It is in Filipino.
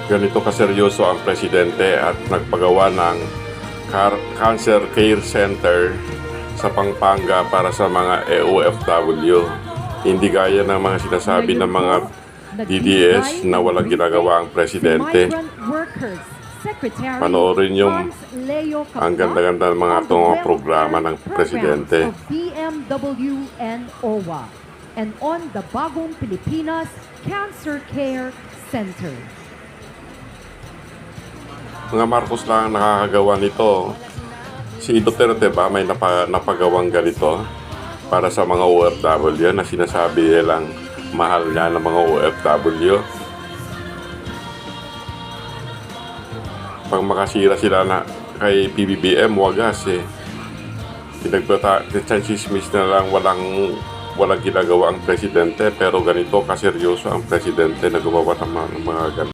Ganito kaseryoso ang presidente at nagpagawa ng Cancer Care Center sa Pampanga para sa mga OFW. Hindi gaya ng mga sinasabi ng mga DDS na walang ginagawa ang presidente. Panoorin yung ang ganda-ganda ng mga itong programa ng presidente. BMW and OWA and on the Bagong Pilipinas Cancer Care Center. Mga Marcos lang ang nakakagawa nito. Si Duterte ba may napagawang ganito para sa mga OFW na sinasabi nilang mahal niya ng mga OFW? Pag makasira sila na kay PBBM, wagas eh. Chismis na lang walang ginagawa ang presidente, pero ganito kaseryoso ang presidente na gumawa ng mga ganito.